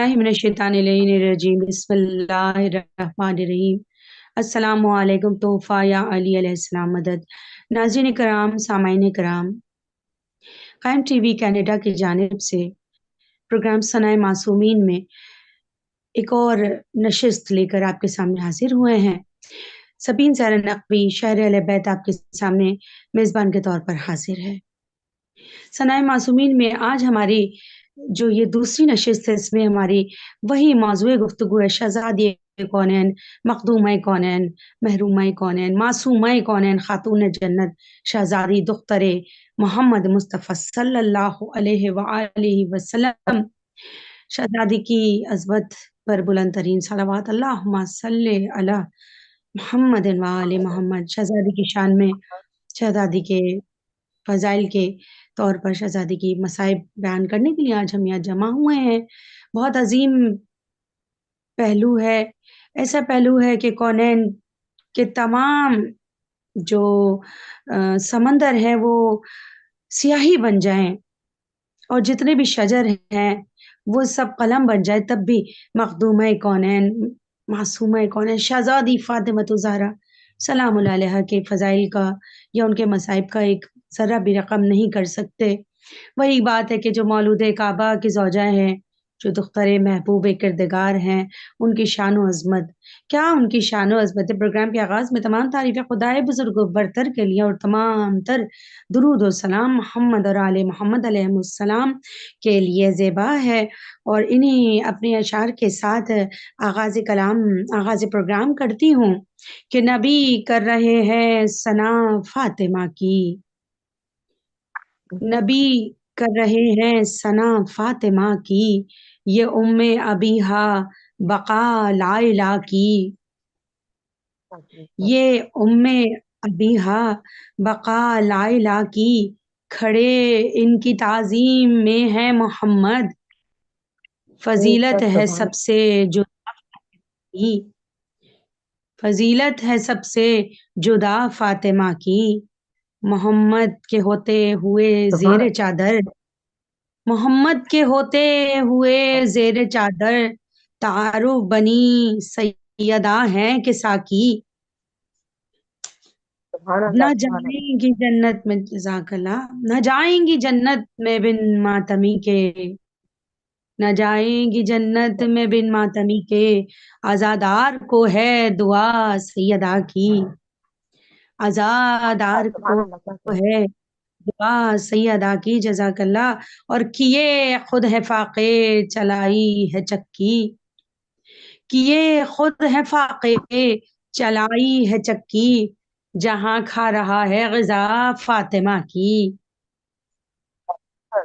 बिस्मिल्लाहि मिनश्शैतानिर्रजीम बिस्मिल्लाहिर्रहमानिर्रहीम। अस्सलामु अलैकुम तोहफा या अली अलैहिस्सलाम मदद। नाज़रीन कराम, सामाईन कराम, कायम टीवी कनाडा की जानिब से प्रोग्राम सनाए मासूमीन में एक और नशिस्त लेकर आपके सामने हाजिर हुए हैं। सबीन ज़ारा नकवी शहर अहले बैत आपके सामने मेज़बान के तौर पर हाजिर है। सनाए मासूमीन में आज हमारी जो ये दूसरी नशिस्त है, इसमें हमारी वही मौज़ूए गुफ्तगू है, शहज़ादी कौनैन, मखदूम कौनैन, महरूम कौनैन, मासूम कौनैन, खातून जन्नत, शहज़ादी दुख्तरे मोहम्मद मुस्तफ़ा सल्लल्लाहु अलैहि वआलिहि वसल्लम, शहज़ादी की अज़मत पर बुलंद तरीन सलावत अल्लाहुम्मा सल्लि अला मुहम्मदिन व आले मोहम्मद। शहज़ादी की शान में, शहज़ादी के फ़ज़ाइल के तौर पर शहज़ादी की मसाइब बयान करने के लिए आज हम यहाँ जमा हुए हैं। बहुत अज़ीम पहलू है, ऐसा पहलू है कि कौनैन के तमाम जो समंदर हैं वो स्याही बन जाएँ और जितने भी शजर हैं वो सब कलम बन जाए, तब भी मखदूम कौनैन, मासूम कौनैन, शहज़ादी फ़ातिमतुज़ ज़हरा सलामुल्लाह अलैहा के फ़ज़ाइल का या उनके मसाइब का एक ज़र्रा भी रक़म नहीं कर सकते। वही बात है कि जो मौलूद काबा की ज़ौजा हैं, जो दुख्तरे महबूब किरदगार हैं, उनकी शान व अज़मत, क्या उनकी शान व अज़मत है। प्रोग्राम के आगाज़ में तमाम तारीफ़ें खुदाए बुज़ुर्ग व बरतर के लिए और तमाम तर दुरूद व सलाम मोहम्मद और आले मोहम्मद अलैहिमुस्सलाम के लिए ज़ेबा है। और इन्हीं अपने अशार के साथ आगाज़ प्रोग्राम करती हूँ कि नबी कर रहे हैं सना फ़ातिमा की। नबी कर रहे हैं सना फ़ातिमा की, ये उम्मे अबीहा बक़ा लाइला की। ये उम्मे अबीहा बक़ा लाइला की, खड़े इनकी ताज़ीम में है मोहम्मद। फ़ज़ीलत है सबसे जुदा की, फ़ज़ीलत है सबसे जुदा फ़ातिमा की। मोहम्मद के होते हुए ज़ेर चादर, मोहम्मद के होते हुए ज़ेर चादर, तारुफ बनी सैयदा हैं कि साकी। ना जाएंगी जन्नत में, जज़ाकल्लाह, ना जाएंगी जन्नत में बिन मातमी के, न जाएंगी जन्नत में बिन मातमी के, आज़ादार को है दुआ सैयदा की। आज़ादार को है दुआ सैयदा की, जज़ाकल्लाह। और किए खुद है फाक़े चलाई है चक्की, किए खुद है फाक़े चलाई है चक्की, जहाँ खा रहा है ग़िज़ा फ़ातिमा की।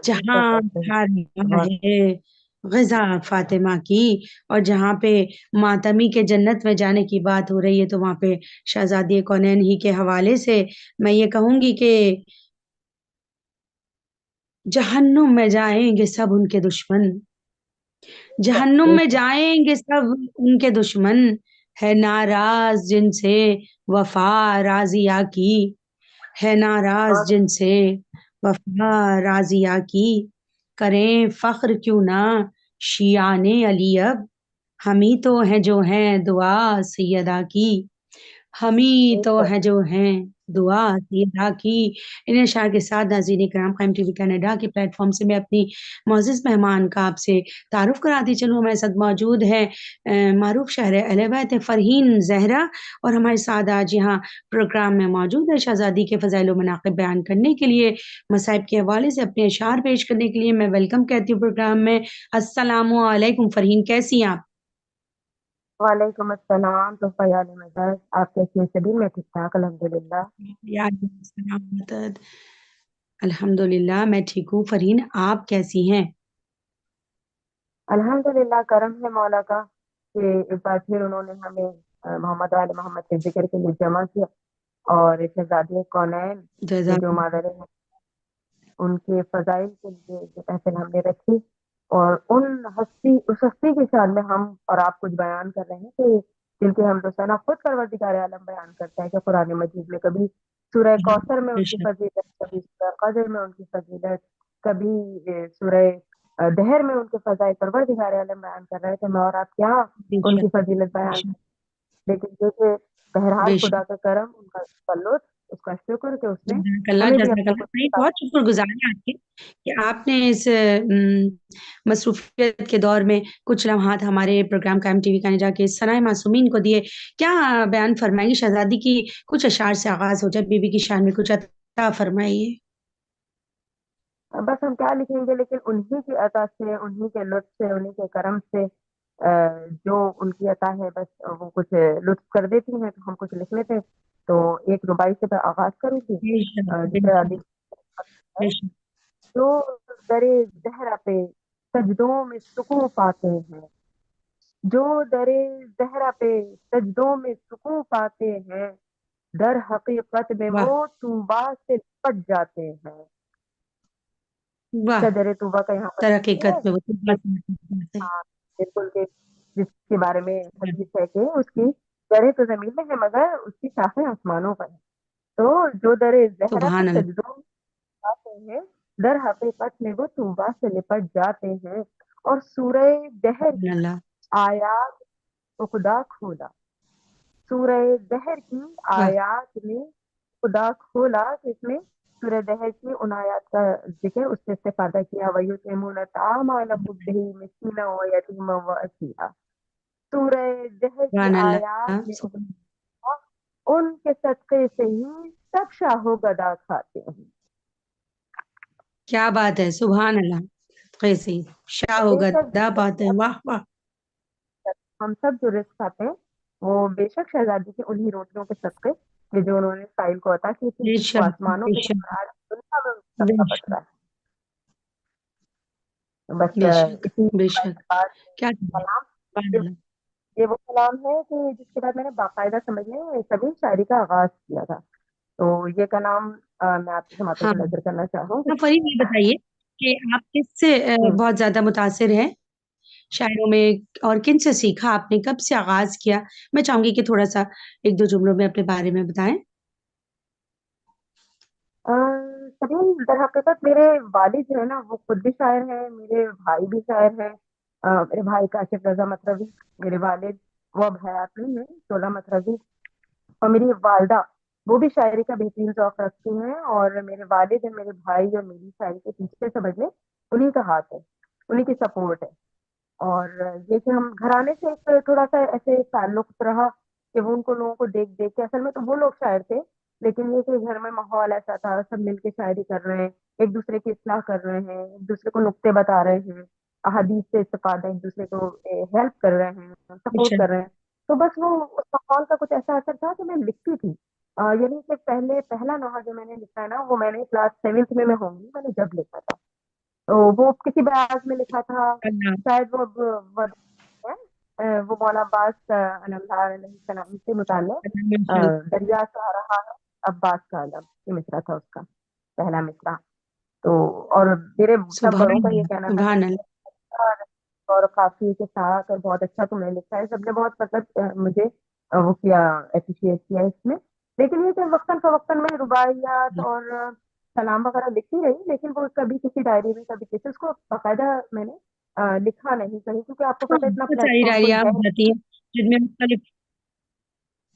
जहाँ खा रहा है ग़िज़ा फ़ातिमा की। और जहाँ पे मातमी के जन्नत में जाने की बात हो रही है, तो वहाँ पे शहज़ादी कौनैन ही के हवाले से मैं ये कहूँगी कि जहन्नुम में जाएँगे सब उनके दुश्मन, जहन्नुम में जाएँगे सब उनके दुश्मन, है नाराज़ जिनसे वफ़ा राज़िया की, है नाराज़ जिनसे वफ़ा राज़िया की। करें फ़ख्र क्यों ना शियाने अली अब, हम ही तो हैं जो हैं दुआ सैयदा की, हम ही तो हैं जो हैं दुआ सैयदा की। इन अशआर के साथ नाज़रीन इकराम, कायम टीवी कनाडा के प्लेटफ़ॉर्म से मैं अपनी मुअज़्ज़ज़ मेहमान का आपसे तारुफ़ कराती चलूँ। हमारे साथ मौजूद हैं मारूफ़ शहर अहले बैत फ़रहीन ज़हरा, और हमारे साथ आज यहाँ प्रोग्राम में मौजूद है शहज़ादी के फ़ज़ाइल व मनाक़िब बयान करने के लिए, मसाइब के हवाले से अपने अशआर पेश करने के लिए मैं वेलकम कहती हूँ प्रोग्राम में। अस्सलामु अलैकुम फ़रहीन, कैसी हैं आप? वालेकुम अस्सलाम। तो फ़याल मदद, आप कैसी हैं सभी? मैं ठीक-ठाक अल्हम्दुलिल्लाह। अल्हम्दुलिल्लाह मैं ठीक हूँ। फ़रहीन, आप कैसी हैं? अल्हम्दुलिल्लाह, करम है मौला का कि एक बार फिर उन्होंने हमें मोहम्मद वाले मोहम्मद के ज़िक्र के लिए जमा किया और शहज़ादी कौनैन के जो जज़ाकल्लाह। मादर हैं, उनके फ़ज़ाइल के लिए जो महफ़िल हमने रखी और उस हस्ती की शान में हम और आप कुछ बयान कर रहे हैं कि जिनकी हमदो-सना खुद परवरदिगार आलम बयान करता है कि कुरान मजीद में कभी सूरह कौसर में उनकी बेशक। फ़ज़ीलत, कभी सूरह क़द्र में उनकी फ़ज़ीलत, कभी सूरह دہر میں ان کے فضائل پروردگار عالم بیان کر رہے تھے، میں اور آپ کیا بے ان کی شک فضیلت بے بیان، شک لیکن دیکھیے بہرحال بے خدا شک کا کرم، ان کا تسلط، اس کا شکر کہ اس نے جزاک اللہ ہمیں بھی جزاک اپنا اللہ کچھ بھائی، بتا بہت شکر گزار ہیں آپ کے کہ آپ نے اس مصروفیت کے دور میں کچھ لمحات ہمارے پروگرام قائم ٹی وی کینیڈا کے ثنائے معصومین کو دیے۔ کیا بیان فرمائیں گی شہزادی کی کچھ اشعار سے آغاز ہو جائے، بی بی کی شان میں کچھ عطا فرمائیے۔ بس ہم کیا لکھیں گے، لیکن انہی کی عطا سے، انہی کے لطف سے، انہی کے کرم سے جو ان کی عطا ہے، بس وہ کچھ لطف کر دیتی ہیں تو ہم کچھ لکھ لیتے ہیں۔ تو ایک رباعی سے میں آغاز کروں گی، بے شک بے جسے شک علی بے شک جو درے زہرا پہ سجدوں میں سکون پاتے ہیں، جو درے زہرا پہ سجدوں میں سکون پاتے ہیں، در حقیقت میں واہ وہ طوبا سے لپٹ جاتے ہیں۔ واہ، شجر طوبا کا یہاں پر در ہے، حقیقت میں وہ تو بات ہے۔ ہاں بالکل، کہ جس کے بارے میں حدیث ہے کہ اس کی جڑیں تو زمین میں ہے مگر اس کی شاخیں آسمانوں پر ہیں۔ تو جو در زہرا پہ سبحان اللہ سجدوں میں جاتے ہیں، در حقیقت میں وہ طوبا سے لپٹ جاتے ہیں۔ اور سورہ دہر سبحان کی اللہ آیات خدا کھولا، سورہ دہر کی واہ آیات میں خدا کھولا، کہ اس میں سورہ دہر کی ان آیات کا ذکر، اس سے استفادہ کیا، وَيُطْعِمُونَ الطَّعَامَ عَلَى حُبِّهِ مِسْكِينًا وَيَتِيمًا وَأَسِيرًا۔ سورہ دہر کی سبحان اللہ آیات میں ان کے صدقے سے ہی سب شاہو گدا کھاتے ہیں۔ کیا بات ہے، سبحان اللہ، کیسی شاہ و بے شک گدا بات ہے، واہ واہ ہم سب جو رزق کھاتے ہیں وہ بے شک شہزادی کے انہی روٹیوں کے صدقے کہ جو انہوں نے سائل کو عطا کی تھی، بے وہ شک آسمانوں بے پہ شک آج دنیا میں بے صدقہ بٹ شک رہا ہے۔ بس بے شک اسی بے شک بات کیا کہیں، کلام، سبحان یہ اللہ یہ وہ کلام ہے کہ جس کے بعد میں نے باقاعدہ سمجھنے سبھی شاعری کا آغاز کیا تھا۔ تو یہ کلام میں آپ کی سماعتوں ہاں کو نظر کرنا چاہوں گی۔ ہاں، فرید یہ بتائیے کہ آپ کس سے بہت زیادہ متاثر ہیں شاعروں میں، اور کن سے سیکھا آپ نے، کب سے آغاز کیا؟ میں چاہوں گی کہ تھوڑا سا ایک دو جملوں میں اپنے بارے میں بتائیں۔ سبھی در حقیقت میرے والد جو ہے نا وہ خود بھی شاعر ہیں، میرے بھائی بھی شاعر ہیں۔ میرے بھائی کاشف رضا مطربی، میرے والد وہ اب حیات نہیں ہے، شعلہ مطربی، اور میری والدہ وہ بھی شاعری کا بہترین ذوق رکھتی ہیں، اور میرے والد اور میرے بھائی اور میری شاعری کے پیچھے سمجھ لیں انہیں کا ہاتھ ہے، انہیں کی سپورٹ ہے۔ اور یہ کہ ہم گھرانے سے ایک تھوڑا سا ایسے تعلق رہا کہ وہ ان کو لوگوں کو دیکھ دیکھ کے، اصل میں تو وہ لوگ شاعر تھے، لیکن یہ کہ گھر میں ماحول ایسا تھا، سب مل کے شاعری کر رہے ہیں، ایک دوسرے کی اصلاح کر رہے ہیں، ایک دوسرے کو نقطے بتا رہے ہیں، احادیث سے استفادہ، ایک دوسرے کو ہیلپ کر رہے ہیں، بے سپورٹ شک کر رہے ہیں۔ تو بس وہ اس ماحول کا کچھ ایسا اثر تھا کہ میں لکھتی تھی، یعنی کہ پہلا نوحہ جو میں نے لکھا ہے نا وہ میں نے کلاس 7 میں ہوں گی، میں نے جب لکھا تھا، تو وہ کسی بیاض میں لکھا تھا، اللہ شاید وہ مولا عباس علیہ السلام سے متعلق ماشاء اللہ دریا کا رہا ہے عباس کا علم، یہ مصرع تھا اس کا پہلا مصرع۔ تو اور میرے سب سبحان بڑوں کا یہ اللہ کہنا تھا سبحان اللہ اور قافیے کے ساتھ، اور بہت اچھا تم نے لکھا ہے، سب نے بہت مطلب مجھے وہ کیا، اپریشیٹ کیا اس میں۔ لیکن یہ کہ وقتاً فوقتاً میں رباعیات اور کلام وغیرہ لکھتی رہی، لیکن وہ کبھی کسی ڈائری میں، کبھی کسی، اس کو باقاعدہ میں نے لکھا نہیں کہیں، کیونکہ آپ کو ہاں، پتہ ہے اتنا بہت پلیٹ ساری فارم کوئی ڈائریاں ہے جاتی ہیں جن میں مختلف،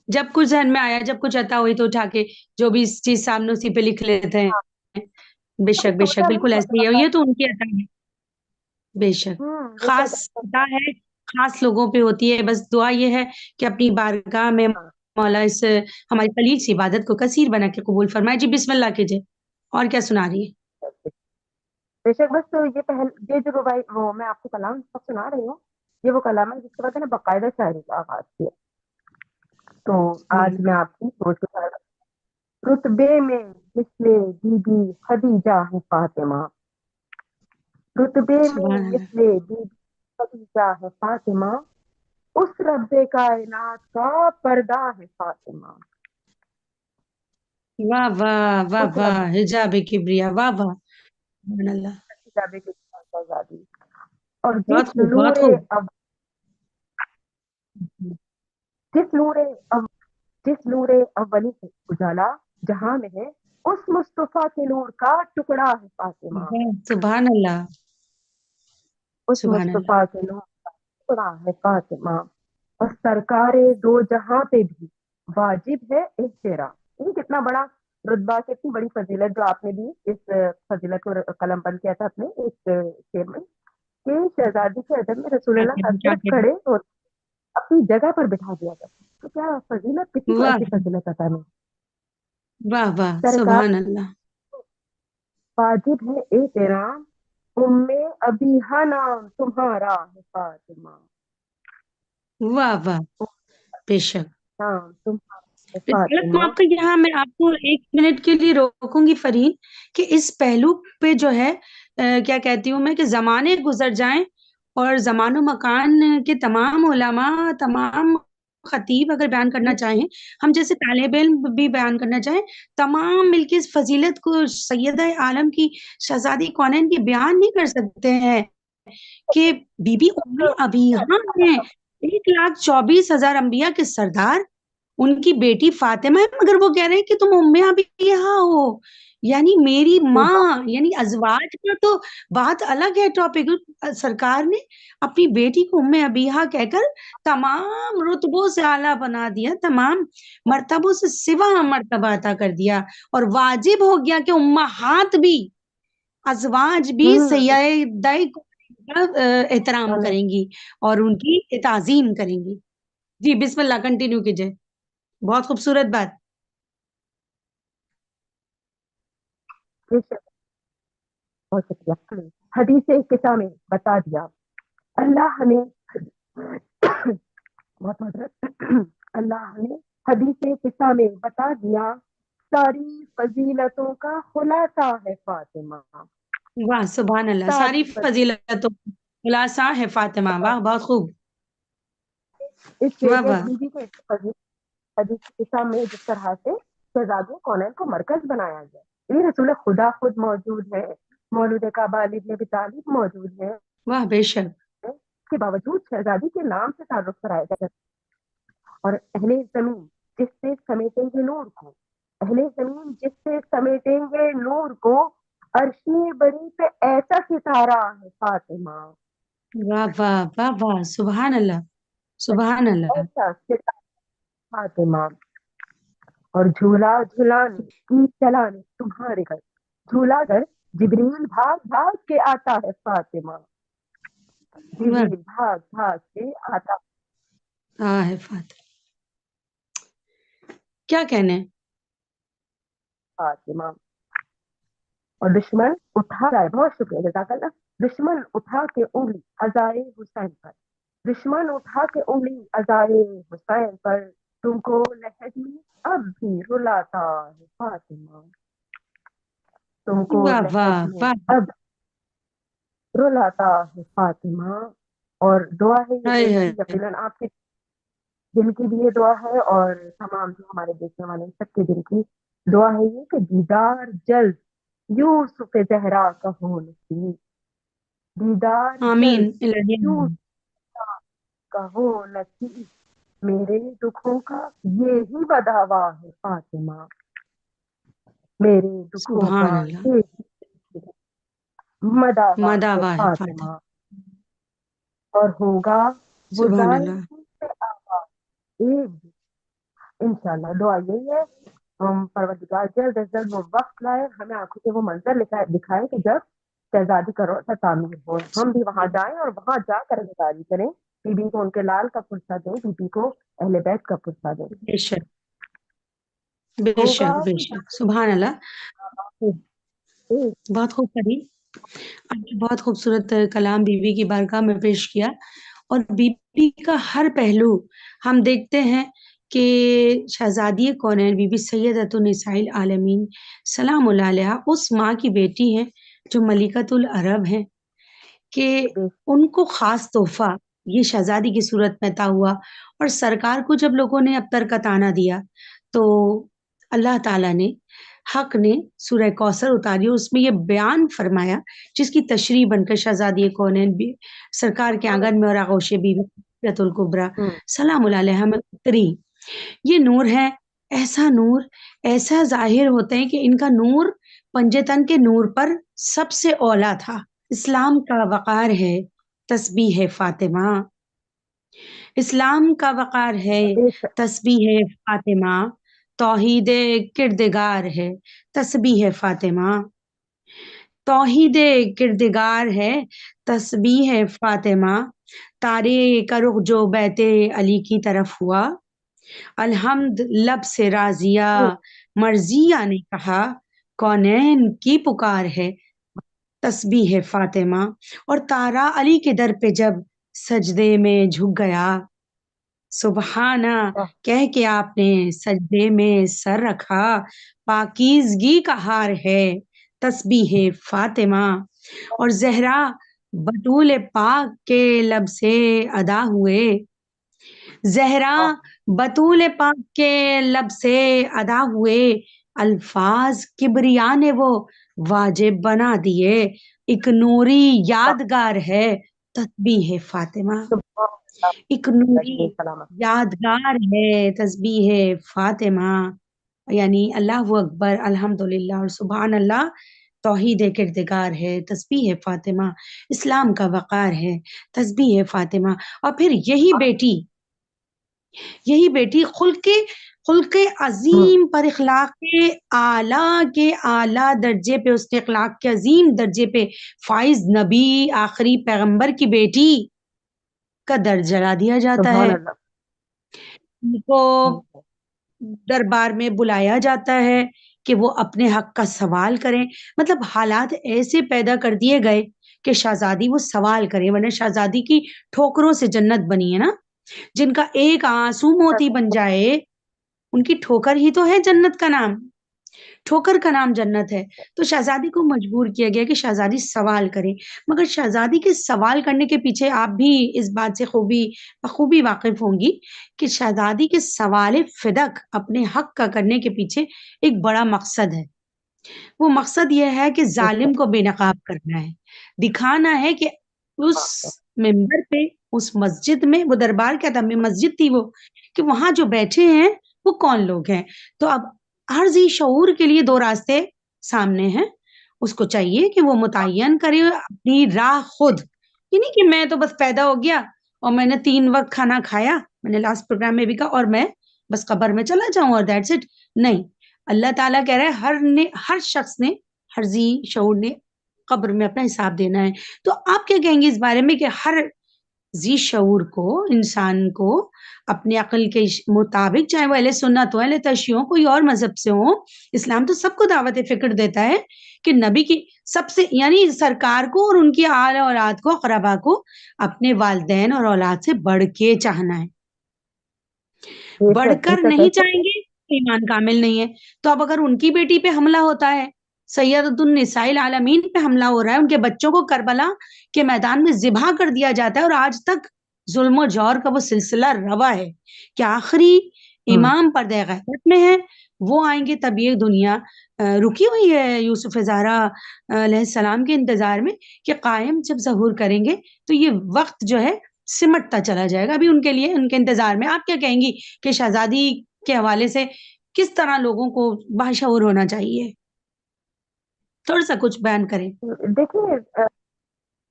جب کچھ ذہن میں آیا، جب کچھ عطا ہوئی تو اٹھا کے جو بھی چیز سامنے اسی پہ لکھ لیتے ہیں۔ بے نہیں، شک بے شک سوچا بالکل نہیں ایسے ہی ہے، یہ تو ان کی عطا ہے، بے شک بے خاص شک عطا ہے، خاص لوگوں پہ ہوتی ہے۔ بس دعا یہ ہے کہ اپنی بارگاہ میں ہاں مولا اس ہماری خلیج کی عبادت کو کثیر بنا کے قبول فرمائے۔ جی بسم اللہ کیجیے، اور کیا سنا رہی ہے؟ بے شک، بس تو یہ جو ربائی وہ میں آپ کو کلام سنا رہی ہوں، یہ وہ کلام ہے جس کے بعد میں نے باقاعدہ شاعری کا آغاز کیا۔ تو آج میں آپ کی سوچ کے ساتھ، رتبے میں مثل بی بی خدیجہ ہے فاطمہ، رتبے میں سبحان اللہ، مثل بی بی خدیجہ ہے فاطمہ، اس رب کائنات کا پردہ ہے فاطمہ، واہ واہ واہ اس واہ، رب حجاب کبریا، واہ واہ، سبحان اللہ، کتابے کی آزادی۔ اور بہت خوب بہت خوب۔ جس نور اب جس نور اولی سے اجالا جہاں میں ہے، اس مصطفیٰ کے نور کا ٹکڑا ہے فاطمہ، واہ، سبحان اللہ، उस सुभान अल्लाह। मुस्तफा के नाम का टुकड़ा है फातिमा, और सरकारे दो जहां पे भी वाजिब है एहतराम। ये कितना बड़ा रुतबा, कितनी बड़ी फजीलत जो आपने दी। इस फजीलत को कलम बंद किया था अपने इस शेर में कि शहजादी के अदब में क्या रसूलुल्लाह करें, क्या सिर्फ करें। खड़े और अपनी जगह पर बिठा दिया जाता। तो क्या फजीलत, किसी को वाह ऐसी फजीलत अता नहीं। वाह वाह, सरकार सुभान अल्लाह। वाजिब है एहतराम, उम्मे अबीहा नाम तुम्हारा है फातिमा, वाह वाह, बेशक। नाम तुम्हारा है मैं फातिमा। आपको यहाँ, मैं आपको 1 मिनट के लिए रोकूंगी फरीन, कि इस पहलू पे जो है क्या कहती हूँ मैं, कि ज़माने गुज़र जाएँ और ज़मान व मकान के तमाम उलमा, तमाम खतीब अगर बयान करना जी चाहें, हम जैसे तालिब इल्म भी बयान करना चाहें, तमाम मिलके इस फ़ज़ीलत को सैयदा आलम की शहज़ादी कौनैन की बयान नहीं कर सकते हैं कि बीबी उम्मे अबीहा हैं, 1,24,000 अंबिया के सरदार, उनकी बेटी फातिमा है, मगर वो कह रहे हैं कि तुम उम्मे अबीहा हो, यानी मेरी ये बात माँ, यानी अज़वाज का तो बात अलग है टॉपिक। सरकार ने अपनी बेटी को उम्मे अबीहा कहकर तमाम रुतबों से आला बना दिया, तमाम मर्तबों से सिवा मर्तबा अता कर दिया, और वाजिब हो गया कि उम्महात भी, अज़वाज भी हम्म सैयदाए का एहतराम करेंगी और उनकी ताज़ीम करेंगी। जी, बिस्मिल्लाह कंटिन्यू कीजिए। बहुत खूबसूरत बात। बेशक, बहुत शुक्रिया। हदीस किसा में बता दिया अल्लाह ने बहुत माजरत अल्लाह ने हदीस किसा में बता दिया, सारी फजीलतों का खुलासा है फातिमा, वाह! सुभान अल्लाह, सारी सारी फ़ज़ीलतों का खुलासा है फ़ातिमा। वाह! बहुत खूब। इस वाह, वेरियस वाह! बीबी के हदीस किसा में जिस तरह से शहजादे कौनैन को मरकज बनाया गया। ये रसूल खुदा खुद मौजूद है, मौलूद काबा अली इब्न अबी तालिब मौजूद है, वाह! बेशक। के बावजूद शहजादी के नाम से तारुफ कराया गया। और अहले जमीन जिससे समेटेंगे नूर को, अहले जमीन जिससे समेटेंगे नूर को, अर्शी बरी पे ऐसा सितारा है फातिमा, वाह, वाह, वाह, वाह! सुभान अल्लाह, सुभान अल्लाह। ऐसा सितारा फातिमा। और झूला झुलाने की चलाने तुम्हारे घर, झूला घर जिब्रील भाग भाग के आता है फातिमा, वाह! जिब्रील भाग भाग के आता हाँ है फ़ातिमा। क्या कहने? फातिमा। और दुश्मन उठा रहा है, बहुत शुक्रिया जज़ाकल्लाह। दुश्मन उठा के उंगली अज़ाए हुसैन पर, दुश्मन उठा के उंगली अज़ाए हुसैन पर, तुमको लहद में अब भी रुलाता है फातिमा, तुमको वाह, लहद वाह, में वाह! अब रुलाता है फातिमा। और दुआ है ये हाय, दिल हाय! की, यकीनन आपके दिल की भी ये दुआ है और तमाम जो हमारे देखने वाले हैं, सबके दिल की दुआ है ये कि दीदार जल्द यूसुफ ज़हरा का हो नसीब, दीदार आमीन जल्द इलाही यूसुफ आमीन। का हो नसीब, मेरे दुखों का ये ही बदावा है फातिमा, मेरे दुखों का सुभान अल्लाह, ये ही मदावा है मदावा है फ़ातिमा। फातिमा। और होगा वो सुभान जालिम अल्लाह। से आवाज़ एक दिन, इंशाल्लाह दुआ यही है हम परवरदिगार जल्द अज जल्द वो वक्त लाए, हमें आंखों से वो मंजर दिखाए कि जब शहजादी का रोज़ा तामीर हो, हम भी वहां जाएं और वहां जाकर अदाकारी करें, बीबी को उनके लाल का पुरसा दें, बीबी को अहले बैत का पुरसा दें। बेशक, होगा बेशक, वो बेशक। सुभान अल्लाह। जालिम से बहुत खूब फरीन, आपने बहुत खूबसूरत कलाम बीवी की बारगाह में पेश किया, और बीवी का हर पहलू हम देखते हैं कि शहज़ादी कौनैन बीबी सैयदतुन्निसाइल आलमीन सलामुल्लाह अलैहा उस माँ की बेटी हैं जो मलिकतुल अरब हैं, कि एक उनको ख़ास तोहफ़ा ये शहज़ादी की सूरत में अता हुआ। और सरकार को जब लोगों ने अब्तर का ताना दिया, तो अल्लाह ताला ने, हक़ ने सूरह कौसर उतारी और उसमें ये बयान फ़रमाया, जिसकी तशरीह बनकर शहज़ादी कौनैन भी सरकार के आँगन में और आगोश बीवी रतुल कुबरा सलामुल्लाह अलैहा में उतरी। ये नूर है, ऐसा नूर, ऐसा ज़ाहिर होता है कि इनका नूर पंजतन के नूर पर सबसे औला था। इस्लाम का वक़ार है, तस्बीह फातिमा। इस्लाम का वक़ार है तस्बीह फातिमा, तौहीद किरदगार है तस्बीह फातिमा। तौहीद किरदगार है तस्बीह फातिमा, तारे का रुख जो बैते अली की तरफ हुआ, अलहम्द लब से राजिया मर्जिया ने कहा, कौनैन की पुकार है तस्बीह फातिमा। और तारा अली के दर पे जब सजदे में झुक गया, सुबहाना कह के आपने सजदे में सर रखा, पाकीज़गी का हार है तस्बीह फातिमा। और ज़हरा बतूल पाक के लब से अदा हुए, ज़हरा बतूल पाक के लब से अदा हुए, अल्फाज किबरिया ने वो वाजिब बना दिए, एक नूरी यादगार है तस्बीह फातिमा। एक नूरी यादगार है तस्बीह फातिमा। यानी अल्लाहु अकबर, अल्हम्दुलिल्लाह और सुभान अल्लाह, तौहीद किरदगार है तस्बीह फातिमा, इस्लाम का वक़ार है तस्बीह फातिमा। और फिर यही बेटी खुल्क़ अज़ीम पर इख़लाक़ के आला दर्जे पे, उसने इख़लाक़ के अज़ीम दर्जे पे फ़ाइज़ नबी आखिरी पैगंबर की बेटी का दर्जा ला दिया जाता है। उनको दरबार में बुलाया जाता है कि वो अपने हक का सवाल करें। मतलब हालात ऐसे पैदा कर दिए गए कि शहजादी वो सवाल करे, वरना शहजादी की ठोकरों से जन्नत बनी है ना। जिनका एक आंसू मोती बन जाए, उनकी ठोकर ही तो है जन्नत का नाम। ठोकर का नाम जन्नत है। तो शहजादी को मजबूर किया गया कि शहजादी सवाल करे। मगर शहजादी के सवाल करने के पीछे आप भी इस बात से बखूबी वाकिफ होंगी कि शहजादी के सवाल फिदक अपने हक का करने के पीछे एक बड़ा मकसद है। वो मकसद ये है कि जालिम को बेनकाब करना है, दिखाना है कि उस मिंबर पे, उस मस्जिद में, वो दरबार क्या था, मस्जिद थी वो, कि वहां जो बैठे हैं वो कौन लोग हैं। तो अब हर ज़ी शऊर के लिए दो रास्ते सामने हैं। उसको चाहिए कि वो मुतय्यन करे अपनी राह खुद। ये नहीं कि मैं तो बस पैदा हो गया और मैंने 3 वक़्त खाना खाया, मैंने लास्ट प्रोग्राम में भी कहा, और मैं बस कब्र में चला जाऊँ और दैट्स इट। नहीं, अल्लाह ताला कह रहा है हर शख्स ने, हर ज़ी शऊर ने कब्र में अपना हिसाब देना है। तो आप क्या कहेंगे इस बारे में कि हर ज़ी शऊर को, इंसान को अपनी अक़ल के मुताबिक, चाहे वो अहले सुन्नत हो, अहले तशय्युह हो, कोई और मज़हब से हो, इस्लाम तो सबको दावत फ़िक्र देता है कि नबी की सबसे, यानी सरकार को और उनकी आल औलाद को, अक़रबा को अपने वालिदैन और औलाद से बढ़ के चाहना है। बढ़कर नहीं चाहेंगे तो ईमान कामिल नहीं है। तो अब अगर उनकी बेटी पे हमला होता है, सैयदतुन निसाइल आलमीन पे हमला हो रहा है, उनके बच्चों को करबला के मैदान में ज़िबा कर दिया जाता है और आज तक ज़ुल्म और जौर का वो सिलसिला रवा है कि आखिरी इमाम पर्दे ग़ैबत में है, वो आएँगे तब ये दुनिया रुकी हुई है यूसुफ़ ज़हरा अलैहिस्सलाम के इंतज़ार में कि क़ाइम जब ज़हूर करेंगे तो ये वक़्त जो है सिमटता चला जाएगा। अभी उनके लिए, उनके इंतज़ार में। आप क्या कहेंगी कि शहज़ादी के हवाले से किस तरह लोगों को बाशऊर होना चाहिए? थोड़ा-सा कुछ बयान करें। देखिए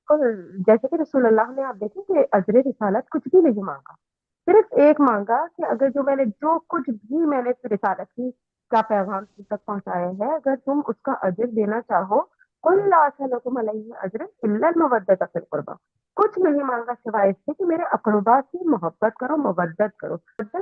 और जैसे कि रसूलुल्लाह ने, आप देखें कि अजर रिसालत कुछ भी नहीं माँगा। सिर्फ़ एक माँगा कि अगर जो कुछ भी मैंने रिसालत की का पैगाम तुम तक पहुँचाया है, अगर तुम उसका अजर देना चाहो, कुल ला असअलुकुम अलैहि अजरन इल्लल मवद्दत फिल कुर्बा। कुछ नहीं माँगा सिवाय इसके कि मेरे अक़रबा से मोहब्बत करो, मवद्दत करो।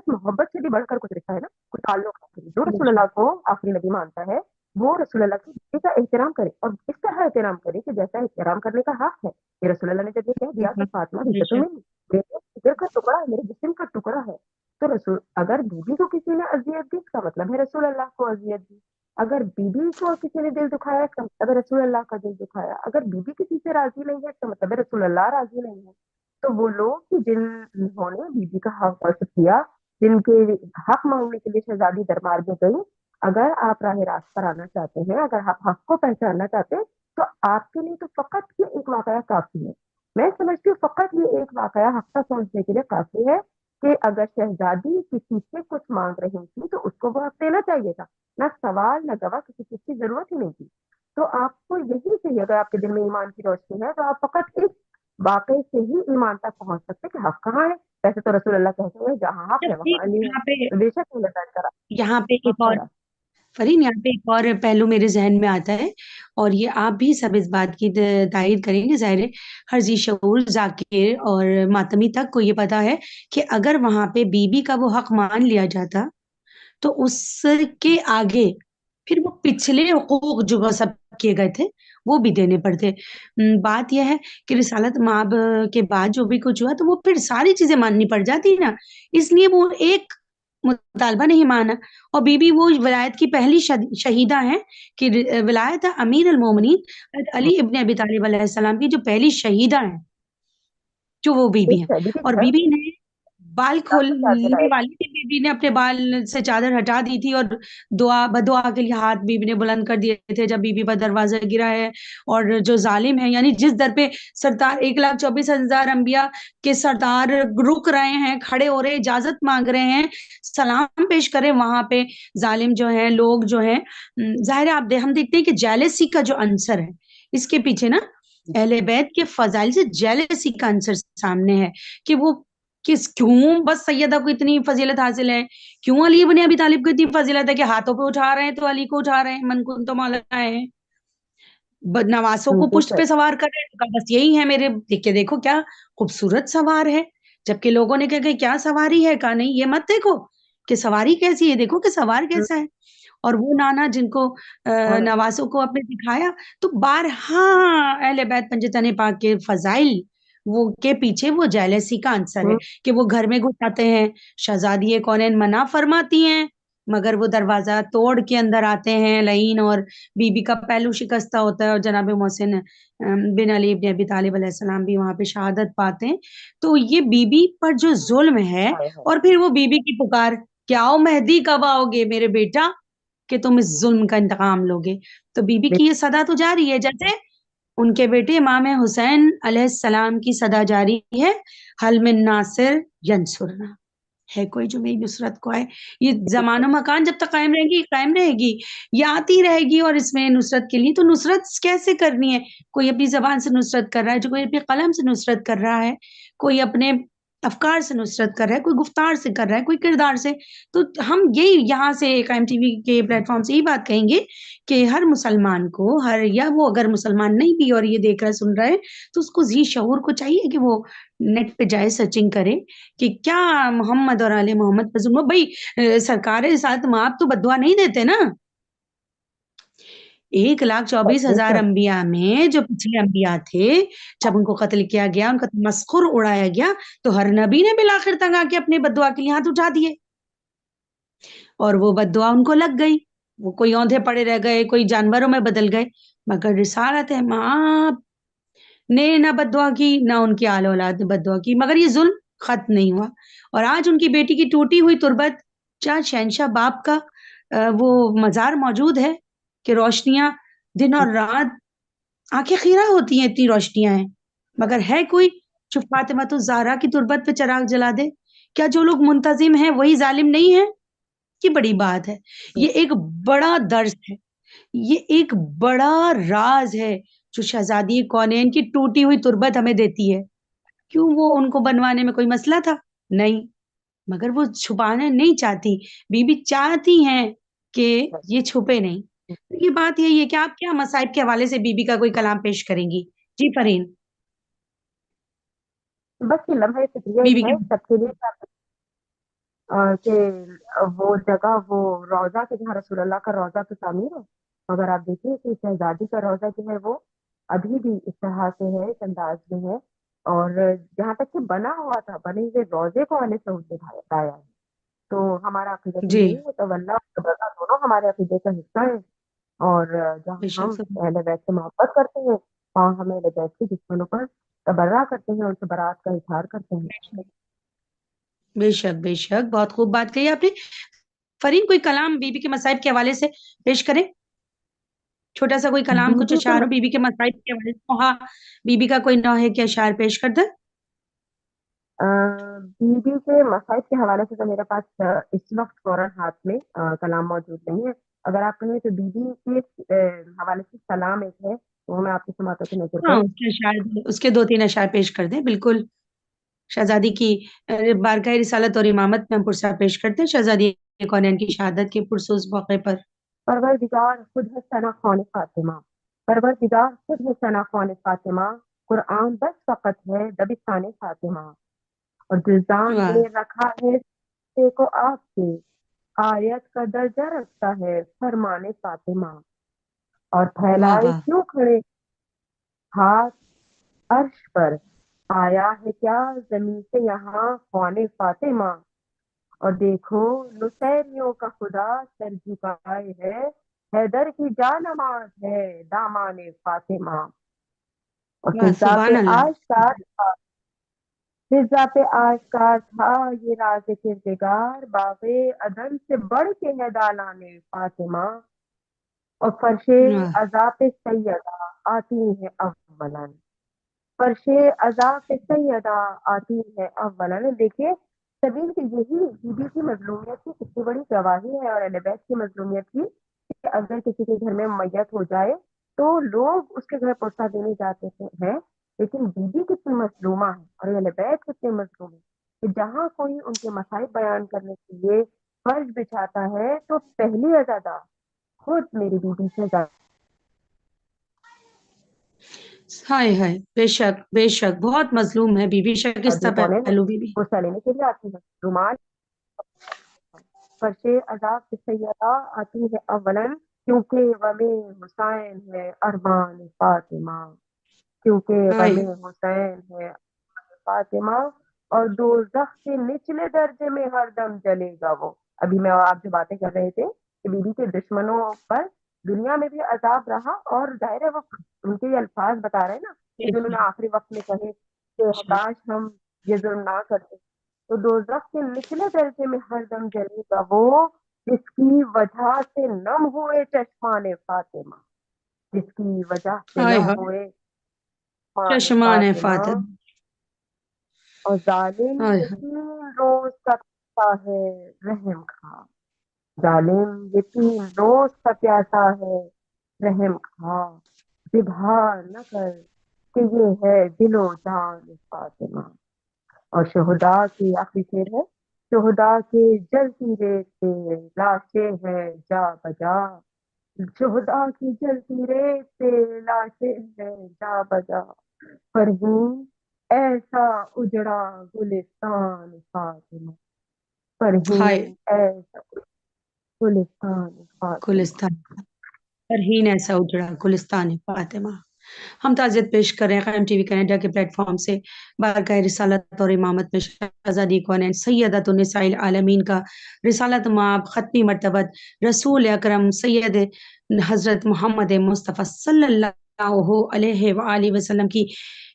मोहब्बत से भी बढ़कर कुछ रिश्ता है ना, कोई ताल्लुक है। जो रसूलुल्लाह को आखिरी नबी मानता है, वो रसूलुल्लाह की बेटी का एहतराम करे और इस तरह एहतराम करे कि जैसा एहतराम करने का हक है। ये रसूलुल्लाह ने जब ये कह दिया कि फातिमा हिज्जतुम बेशक। मिन्नी, मेरे जिगर का टुकड़ा है, मेरे जिस्म का टुकड़ा है। तो रसूल, अगर बीबी को किसी ने अज़ियत दी, इसका मतलब है रसूलुल्लाह को अज़ियत दी। अगर बीबी को किसी ने दिल दुखाया, इसका मतलब है रसूलुल्लाह का दिल दुखाया। अगर बीबी किसी से राज़ी नहीं है, इसका मतलब है रसूलुल्लाह राज़ी नहीं है। तो वो लोग कि जिन्होंने बीबी का हक गस्ब किया, जिनके हक माँगने के लिए शहज़ादी दरबार में गई, अगर आप राह रास्त पर आना चाहते हैं, अगर आप हक को पहचानना चाहते हैं, तो आपके लिए तो फ़क़त ये एक वाक़या काफ़ी है। मैं समझती हूँ फ़क़त ये एक वाक़या हक तक पहुँचने के लिए काफ़ी है कि अगर शहज़ादी किसी से कुछ माँग रही थी, तो उसको वो हक देना चाहिए था। ना सवाल, ना गवाह, किसी चीज़ की ज़रूरत ही नहीं थी। तो आपको यही चाहिए, अगर आपके दिल में ईमान की रोशनी है, तो आप फ़क़त एक वाक़ई से ही ईमान तक पहुँच सकते हैं कि हक़ कहाँ है। वैसे तो रसूल अल्लाह कहते हैं जहाँ हक़ जब है वहाँ एक अली है। यहाँ पे तो बेशक मैंने तय करा यहाँ पे हक़ एक और करा। फ़रीन, यहाँ पे एक और पहलू मेरे ज़हन में आता है और ये आप भी सब इस बात की तायीद करेंगे, ज़ाहिर है हर ज़ी शऊर, ज़ाकिर और मातमी तक को ये पता है कि अगर वहाँ पे बीबी का वो हक़ मान लिया जाता, तो उसके आगे फिर वो पिछले हुकूक जो गसब किए गए थे, वो भी देने पड़ते। बात ये है कि रिसालत माब के बाद जो भी कुछ हुआ, तो वो फिर सारी चीज़ें माननी पड़ जाती ना, इसलिए वो एक मुतालबा नहीं माना और बीबी वो विलायत की पहली शहीदा हैं कि विलायत अमीर अल-मोमिनीन हज़रत हुँ, अली इब्न अबी तालिब अलैहिस्सलाम की जो पहली शहीदा हैं, जो वो बीबी हैं। देखिए और घर बीबी ने बाल आपको याद खोलने दिलाया वाली थी, बीबी ने अपने बाल से चादर हटा दी थी और बदुआ के लिए हाथ बीबी ने बुलंद कर दिए थे जब बीबी पर दरवाज़ा गिरा है और जो ज़ालिम है यानी जिस दर पे सरदार 1,24,000 अंबिया के सरदार रुक रहे हैं, खड़े हो रहे हैं, इजाज़त माँग रहे हैं, सलाम पेश करें वहाँ पे ज़ालिम जो हैं, लोग जो हैं ज़ाहिर है हम देखते हैं कि जेलसी का जो अंसर है, इसके पीछे ना अहले बैत के फ़ज़ाइल से जेलसी का अंसर सामने है कि वो क्यों बस सैयदा को इतनी फ़ज़ीलत हासिल है? क्यों अली इब्न अबी तालिब को इतनी फ़ज़ीलत है कि हाथों पे उठा रहे हैं तो अली को उठा रहे हैं, मन कुंतु मौलाना है। नवासों को पुष्ट बेशक पे सवार कर रहे हैं, तो कहा बस यही है मेरे देख के देखो क्या खूबसूरत सवार है। जबकि लोगों ने कहा कि क्या सवारी है? कहा नहीं ये मत देखो कि सवारी कैसी है, देखो कि सवार हुँ, कैसा है। और वो नाना जिनको और नवासों को आपने दिखाया तो बारहा अहले बैत पंजतन पाक के फ़ज़ाइल वो के पीछे वो जेलसी का आंसर है हुँ, कि वो घर में घुस आते हैं, शहज़ादी कौनैन मना फरमाती हैं, मगर वो दरवाज़ा तोड़ के अंदर आते हैं लईन और बीबी का पहलू शिकस्ता होता है और जनाब मोहसिन बिन अली इब्न अबी तालिब अलैहिस्सलाम भी वहाँ पे शहादत पाते हैं। तो ये बीबी पर जो ज़ुल्म है हाय हाय! और फिर वो बीबी की पुकार, "क्या ओ मेहदी कब आओगे मेरे बेटा?" कि तुम इस ज़ुल्म का इंतकाम लोगे। तो बीबी बे की ये सदा तो जारी है, जैसे उनके बेटे इमाम हुसैन अलैहिस्सलाम की सदा जारी है, हल मिन नासिर यंसुरना। है कोई जो मेरी नुसरत को आए। ये बेशक, ज़मानो मकान जब तक कायम रहेगी, ये आती रहेगी और इसमें नुसरत के लिए तो नुसरत कैसे करनी है? कोई अपनी ज़बान से नुसरत कर रहा है, जो कोई अपने कलम से नुसरत कर रहा है, कोई अपने अफ़कार से नुसरत कर रहा है, कोई गुफ्तार से कर रहा है, कोई किरदार से। तो हम यही यहाँ से काइम टीवी के प्लेटफ़ॉर्म से यही बात कहेंगे कि हर मुसलमान को हर या वो अगर मुसलमान नहीं भी और ये देख रहा है, सुन रहा है, तो उसको ज़ी शऊर को चाहिए कि वो नेट पे जाए सर्चिंग करे कि क्या मोहम्मद और आले मोहम्मद पे ज़ुल्म भई सरकारे रिसालत माप तो बददुआ नहीं देते ना। बेशक, 1,24,000 अंबिया में जो पिछले अंबिया थे, जब उनको कत्ल किया गया, उनका तमस्खुर उड़ाया गया, तो हर नबी ने बिलाखिर तक आके अपने बददुआ के लिए हाथ उठा दिए और वो बददुआ उनको लग गई। वो कोई औंधे पड़े रह गए, कोई जानवरों में बदल गए, मगर रिसालत माप ने ना बददुआ की, ना उनकी आल-औलाद ने बददुआ की, मगर ये ज़ुल्म ख़त्म नहीं हुआ और आज उनकी बेटी की टूटी हुई तुरबत जहाँ शहंशाह बाप का वो मज़ार मौजूद है कि रोशनियाँ दिन और रात आँखें खीरा होती हैं, इतनी रोशनियाँ हैं, मगर है कोई जो फ़ातिमा ज़हरा की तुरबत पे चिराग जला दे? क्या जो लोग मुंतज़िम हैं, वही ज़ालिम नहीं हैं? ये बड़ी बात है। ये एक बड़ा दर्स है। ये एक बड़ा राज़ है, जो शहज़ादी कौनेन की टूटी हुई तुरबत हमें देती है। क्यों वो उनको बनवाने में कोई मसला था? नहीं, मगर वो छुपाना नहीं चाहती। बीबी चाहती हैं कि ये छुपे नहीं। तो ये बात यही है कि आप क्या मसाइब के हवाले से बीबी का कोई कलाम पेश करेंगी? जी, फ़रीन, बस ये लम्हे फ़िक्रिया ही बीबी के है सबके लिए कि वो जगह वो रोज़ा के जहाँ रसूलुल्लाह का रोज़ा तो तामीर है। अगर आप देखिए कि शहज़ादी का रोज़ा जो है वो अभी भी इस तरह से है, इस अंदाज़ में है और जहाँ तक कि बना हुआ था, बने हुए रोज़े को आले सऊद ने ढाया है। तो हमारा अक़ीदा तो जी, यही है तवल्ला और तबर्रा दोनों हमारे अक़ीदे का हिस्सा है और जहाँ बेशक हम सब अहले बैत से मोहब्बत करते हैं, वहाँ हम अहले बैत के दुश्मनों पर तबर्रा करते हैं, उनसे बरात का इज़हार करते हैं। बेशक, बेशक, बेशक, बहुत खूब बात कही आपने। फ़रीन कोई कलाम बीबी के मसाइब के हवाले से पेश करें? छोटा-सा कोई कलाम, कुछ बीवी के अशआर हो बीबी के मसाइब के हवाले से हाँ, बीबी का कोई नौहे के अशआर पेश कर दें? अ, बीवी के मसाइब के हवाले से तो मेरे पास इस वक़्त फ़ौरन हाथ में कलाम मौजूद नहीं है। अगर आप कहें तो बीवी के हवाले से सलाम एक है, وہ میں آپ کی سماعتوں کی نظر ہاں پر اس کے اشعار، اس کے 2-3 اشعار پیش کر دیں بالکل۔ شہزادی کی بارگاہ رسالت اور امامت میں ہم پرسہ پیش کرتے ہیں شہزادی کونین کی شہادت کے پرسوز موقع پر۔ پروردگار خود ہے ثنا خوان فاطمہ، پروردگار خود ہے ثنا خوان فاطمہ، قرآن بس فقط ہے دبستان فاطمہ، اور جزدان واہ میں رکھا ہے سے کو آپ سے، آیت کا درجہ رکھتا ہے فرمان فاطمہ، اور واہ پھیلائے واہ کیوں کھڑے ہاتھ عرش پر، آیا ہے کیا زمین سے یہاں خوان فاطمہ، اور دیکھو نصیریوں کا خدا سر جھکائے ہے، حیدر کی جانماز ہے دامان فاطمہ، اور واہ سبحان اللہ۔ فضا پہ آشکار تھا یہ راز کردگار، باغ عدن سے بڑھ کے ہے دالان فاطمہ، اور فرش واہ عذاب سیدہ آتی ہے اولن، فرش عذاب سیدہ آتی ہے اولن۔ دیکھیے سبیل کی یہی بی بی کی مظلومیت کی کتنی بڑی گواہی ہے، اور اہل بیت کی مظلومیت کی، کہ اگر کسی کے گھر میں میت ہو جائے تو لوگ اس کے گھر پرسہ دینے جاتے ہیں، لیکن بی بی کتنی مظلومہ ہے اور اہل بیت کتنے مظلوم ہے، کہ جہاں کوئی ان کے مسائل بیان کرنے کے لیے فرض بچھاتا ہے تو پہلی عزادہ خود میری بی بی سے ہائے ہائے، بے شک بہت مظلوم ہے بی بی شائستہ زیادہ کون ہے پہلو بی بی۔ غصہ لینے کے لیے آتی ہے، رومال فرش عذاب سیدہ آتی ہے اولن، کیونکہ ولی حسین ہے ارمان فاطمہ، کیونکہ ہائے ولی حسین ہے فاطمہ، اور دوزخ کے نچلے درجے میں ہر دم جلے گا وہ۔ ابھی میں آپ جو باتیں کر رہے تھے کہ بی بی کے دشمنوں پر دنیا میں بھی عذاب رہا، اور ظاہر ہے وہ ان کے یہ الفاظ بتا رہے ہیں نا کہ بے جو انہوں نے آخری وقت میں کہے کہ شک کاش ہم یہ ظلم نہ کرتے، تو دوزخ کے نچلے درجے میں ہر دم جلے گا وہ، جس کی وجہ سے نم ہوئے چشمان فاطمہ، جس کی وجہ سے ہائے نم ہائے ہوئے چشمان چشمان فاطمہ، فاطم۔ اور ظالم ہائے ہائے یتیم روز تکتا ہے رحم کھا، ظالم یتیم روز کا پیاسا ہے رحم کھا، اظہار نہ کر کہ یہ ہے دل و جان فاطمہ، اور شہداء کی آخری شعر ہے، شہداء کے جلتی ریت سے لاشیں ہے جا بجا، شہداء کی جلتی ریت سے لاشیں ہے جا بجا، فرہین ایسا اجڑا گلستان فاطمہ، ہائے فرہین ایسا گلستان فاطمہ۔ گلستان فرحین ایسا اجڑا گلستان فاطمہ۔ ہم تعزیت پیش کر رہے ہیں قائم ٹی وی کینیڈا کے پلیٹ فارم سے بارگاہ رسالت اور امامت میں شہزادی کونین سیدۃ النساء العالمین کا رسالت مآب ختمی مرتبت رسول اکرم سید حضرت محمد مصطفیٰ صلی اللہ علیہ وآلہ وسلم کی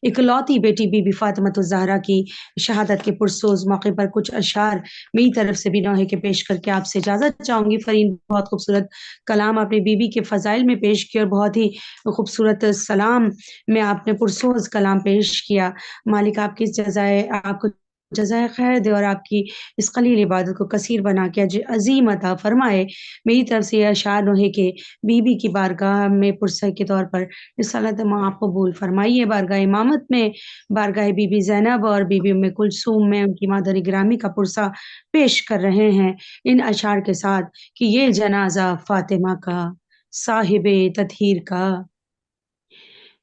اکلوتی بیٹی بی بی فاطمۃ الزہرا کی شہادت کے پرسوز موقع پر کچھ اشعار میری طرف سے بھی نوحے کے پیش کر کے آپ سے اجازت چاہوں گی۔ فرین بہت خوبصورت کلام آپ نے بی بی کے فضائل میں پیش کیا، اور بہت ہی خوبصورت سلام میں آپ نے پرسوز کلام پیش کیا۔ مالک آپ کی جزائے آپ کو جزائے خیر دے، اور آپ کی اس قلیل عبادت کو کثیر بنا کے اجر عظیم عطا فرمائے۔ میری طرف سے یہ اشعار نوحے کے بی بی کی بارگاہ میں پرسہ کے طور پر رسالت آپ قبول فرمائیے۔ بارگاہ امامت میں بارگاہ بی بی زینب اور بی بی ام کلثوم میں ان کی مادر گرامی کا پرسہ پیش کر رہے ہیں ان اشعار کے ساتھ کہ یہ جنازہ فاطمہ کا صاحب تطہیر کا،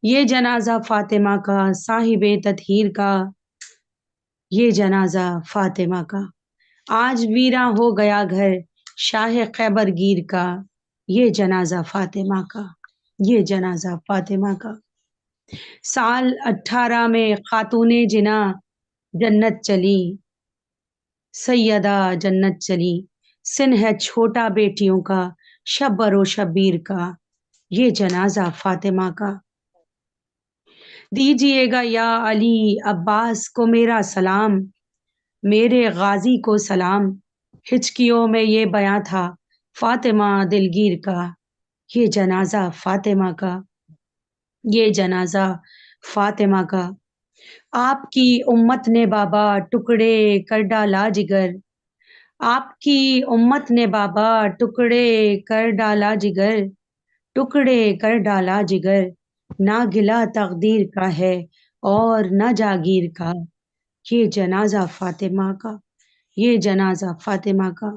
یہ جنازہ فاطمہ کا صاحب تطہیر کا، یہ جنازہ فاطمہ کا، آج ویراں ہو گیا گھر شاہ خیبر گیر کا، یہ جنازہ فاطمہ کا، یہ جنازہ فاطمہ کا۔ سال 18 میں خاتون جنا جنت چلی، سیدہ جنت چلی، سن ہے چھوٹا بیٹیوں کا شبر و شبیر کا، یہ جنازہ فاطمہ کا۔ دیجیے گا یا علی عباس کو میرا سلام، میرے غازی کو سلام، ہچکیوں میں یہ بیاں تھا فاطمہ دلگیر کا، یہ جنازہ فاطمہ کا، یہ جنازہ فاطمہ کا۔ آپ کی امت نے بابا ٹکڑے کر ڈالا جگر، آپ کی امت نے بابا ٹکڑے کر ڈالا جگر، ٹکڑے کر ڈالا جگر، نہ گلا تقدیر کا ہے اور نہ جاگیر کا، یہ جنازہ فاطمہ کا، یہ جنازہ فاطمہ کا۔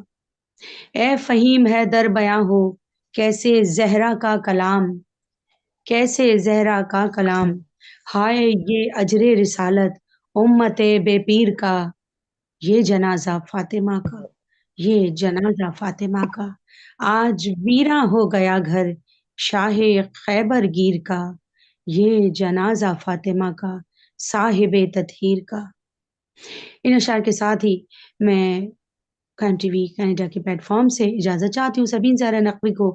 اے فہیم ہے در بیاں ہو کیسے زہرا کا کلام، کیسے زہرا کا کلام، ہائے یہ اجر رسالت امت بے پیر کا، یہ جنازہ فاطمہ کا، یہ جنازہ فاطمہ کا۔ آج ویراں ہو گیا گھر شاہ خیبر گیر کا، یہ جنازہ فاطمہ کا، صاحب تطہیر کا۔ ان اشعار کے ساتھ ہی میں قائم ٹی وی کینیڈا کے پلیٹ فارم سے اجازت چاہتی ہوں۔ سبین زہرا نقوی کو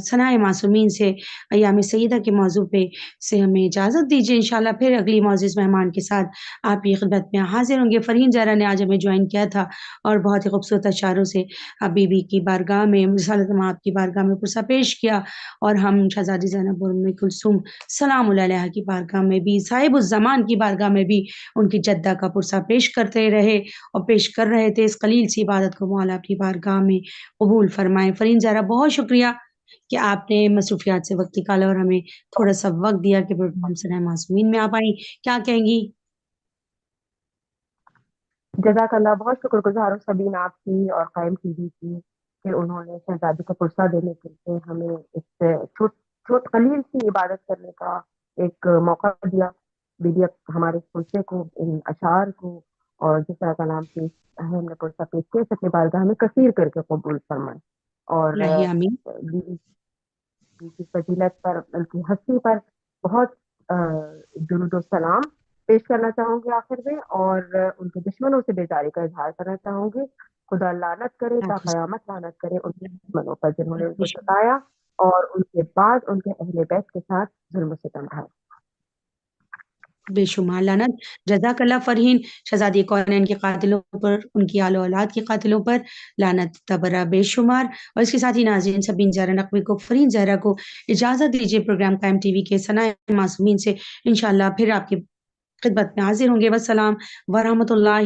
ثنائے معصومین سے ایام سیدہ کے موضوع پہ سے ہمیں اجازت دیجیے، انشاءاللہ پھر اگلی معزز مہمان کے ساتھ آپ کی خدمت میں حاضر ہوں گے۔ فرحین زہرا نے آج ہمیں جوائن کیا تھا اور بہت ہی خوبصورت اشعاروں سے بی بی کی بارگاہ میں، رسالت مآب کی بارگاہ میں پرسہ پیش کیا، اور ہم شہزادی زینب اور ام کلثوم سلام اللہ علیہا کی بارگاہ میں بھی، صاحب الزمان کی بارگاہ میں بھی ان کی جدہ کا پرسہ پیش کرتے رہے اور پیش کر رہے تھے۔ اس قلیل سی عبادت کو مولا اپنی بارگاہ میں قبول فرمائے۔ فرین زہرا بہت شکریہ کہ آپ نے مصروفیات سے وقت نکالا اور ہمیں تھوڑا سا وقت دیا کہ پروگرام ثنائے معصومین میں آپ آئیں، کیا کہیں گی؟ جزاک اللہ، بہت شکر گزار ہوں سبین آپ کی اور قائم ٹی وی کی کہ انہوں نے شہزادی کو پرسہ دینے کے لیے ہمیں اس چھوٹ قلیل سی عبادت کرنے کا ایک موقع دیا۔ بیبی ہمارے پرسے کو، ان اشعار کو اور جس طرح کا نام پیش ہم نے پرسہ پیش کیا، سچے بارگاہ ہمیں کثیر کر کے قبول فرمائے، اور الہی آمین۔ بیوی کی فضیلت پر، ان کی ہستی پر بہت درود و سلام پیش کرنا چاہوں گی آخر میں، اور ان کے دشمنوں سے بیزاری کا اظہار کرنا چاہوں گی۔ خدا لعنت کرے تا قیامت لعنت کرے ان کے دشمنوں پر جنہوں نے ان کو ستایا اور ان کے بعد ان کے اہل بیت کے ساتھ ظلم و ستم ڈھائے۔ بے شمار لعنت۔ جزاک اللہ فرحین، شہزادی کونین کے قاتلوں پر، ان کی آل و اولاد کے قاتلوں پر لعنت تبرہ بے شمار۔ اور اس کے ساتھ ہی ناظرین، سبین زہرا نقوی کو، فرحین زہرا کو اجازت دیجیے پروگرام قائم ٹی وی کے ثنائے معصومین سے انشاءاللہ پھر آپ کی خدمت میں حاضر ہوں گے۔ والسلام ورحمۃ اللہ